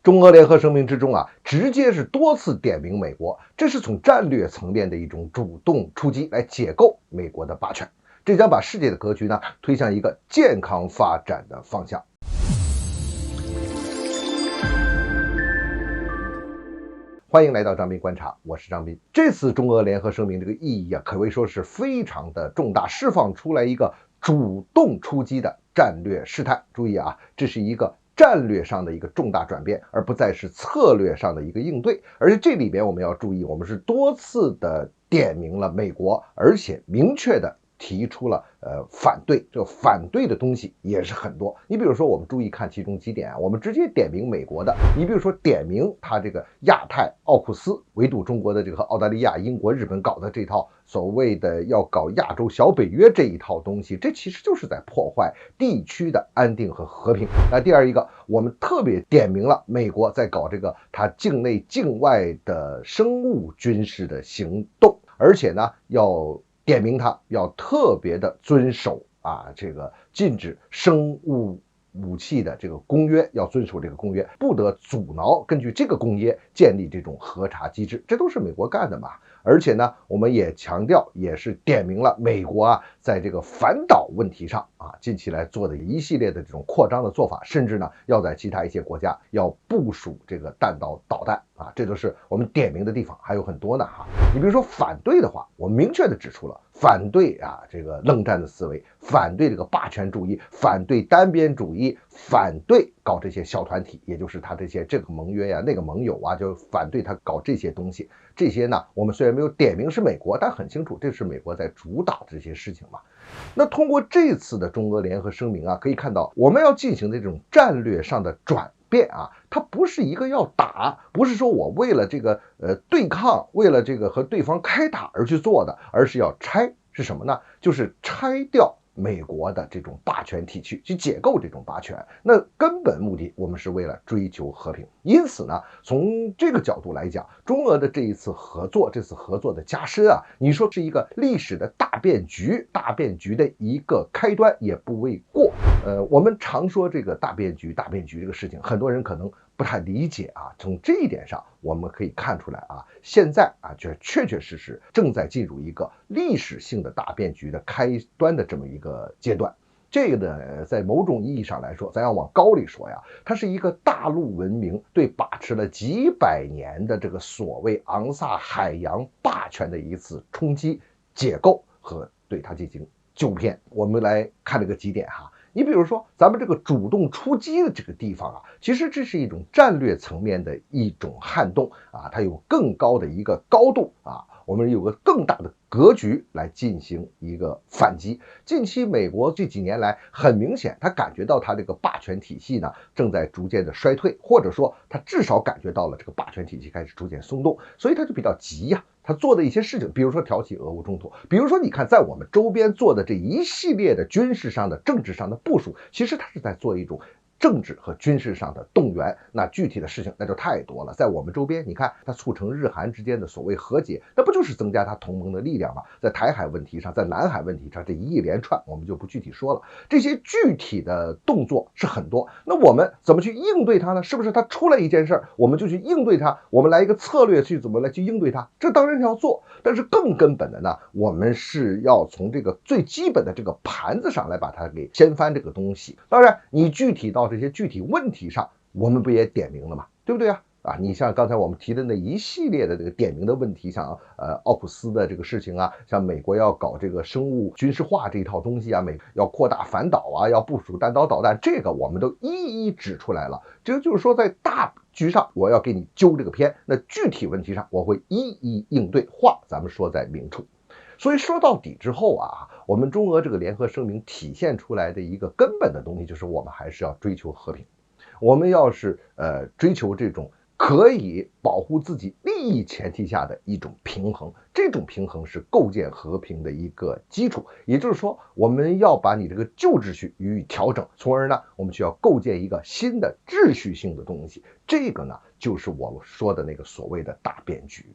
中俄联合声明之中直接是多次点名美国，这是从战略层面的一种主动出击来解构美国的霸权，这将把世界的格局推向一个健康发展的方向。欢迎来到张斌观察，我是张斌。这次中俄联合声明这个意义可谓说是非常的重大，释放出来一个主动出击的战略事态。注意这是一个战略上的一个重大转变，而不再是策略上的一个应对。而且这里边我们要注意，我们是多次的点名了美国，而且明确的提出了反对，这个反对的东西也是很多。你比如说我们注意看其中几点我们直接点名美国的，你比如说点名他这个亚太奥库斯，围堵中国的这个和澳大利亚、英国、日本搞的这套所谓的要搞亚洲小北约这一套东西，这其实就是在破坏地区的安定和和平。那第二一个，我们特别点名了美国在搞这个它境内境外的生物军事的行动，而且要点名他要特别的遵守这个禁止生物武器的这个公约，要遵守这个公约，不得阻挠根据这个公约建立这种核查机制，这都是美国干的嘛。而且我们也强调，也是点名了美国在这个反导问题上近期来做的一系列的这种扩张的做法，甚至要在其他一些国家要部署这个弹道导弹这都是我们点名的地方，还有很多呢你比如说反对的话，我们明确的指出了反对这个冷战的思维，反对这个霸权主义，反对单边主义，反对搞这些小团体，也就是他这些这个盟约那个盟友就反对他搞这些东西。这些我们虽然没有点名是美国，但很清楚这是美国在主导这些事情嘛。那通过这次的中俄联合声明可以看到我们要进行的这种战略上的转变它不是一个要打，不是说我为了这个对抗，为了这个和对方开打而去做的，而是要拆，是什么呢？就是拆掉美国的这种霸权体系，去解构这种霸权。那根本目的我们是为了追求和平。因此从这个角度来讲，中俄的这一次合作，这次合作的加深你说是一个历史的大变局的一个开端也不为过。我们常说这个大变局这个事情，很多人可能不太理解从这一点上我们可以看出来现在就确实正在进入一个历史性的大变局的开端的这么一个阶段。这个呢，在某种意义上来说，咱要往高里说它是一个大陆文明对把持了几百年的这个所谓昂萨海洋霸权的一次冲击、解构和对它进行纠偏。我们来看这个几点你比如说咱们这个主动出击的这个地方其实这是一种战略层面的一种撼动它有更高的一个高度我们有个更大的格局来进行一个反击。近期美国这几年来很明显，他感觉到他这个霸权体系正在逐渐的衰退，或者说他至少感觉到了这个霸权体系开始逐渐松动，所以他就比较急他做的一些事情，比如说挑起俄乌冲突，比如说你看在我们周边做的这一系列的军事上的、政治上的部署，其实他是在做一种政治和军事上的动员。那具体的事情那就太多了，在我们周边你看它促成日韩之间的所谓和解，那不就是增加它同盟的力量吗？在台海问题上，在南海问题上，这一连串我们就不具体说了，这些具体的动作是很多。那我们怎么去应对它呢？是不是它出来一件事我们就去应对它，我们来一个策略去怎么来去应对它？这当然要做，但是更根本的我们是要从这个最基本的这个盘子上来把它给掀翻这个东西。当然你具体到这些具体问题上，我们不也点名了吗？对不对你像刚才我们提的那一系列的这个点名的问题，像奥普斯的这个事情像美国要搞这个生物军事化这一套东西美国要扩大反导要部署弹道导弹，这个我们都一一指出来了。这就是说在大局上我要给你揪这个偏，那具体问题上我会一一应对，话咱们说在明处。所以说到底之后我们中俄这个联合声明体现出来的一个根本的东西，就是我们还是要追求和平。我们要是追求这种可以保护自己利益前提下的一种平衡，这种平衡是构建和平的一个基础。也就是说，我们要把你这个旧秩序予以调整，从而我们就要构建一个新的秩序性的东西。这个就是我说的那个所谓的大变局。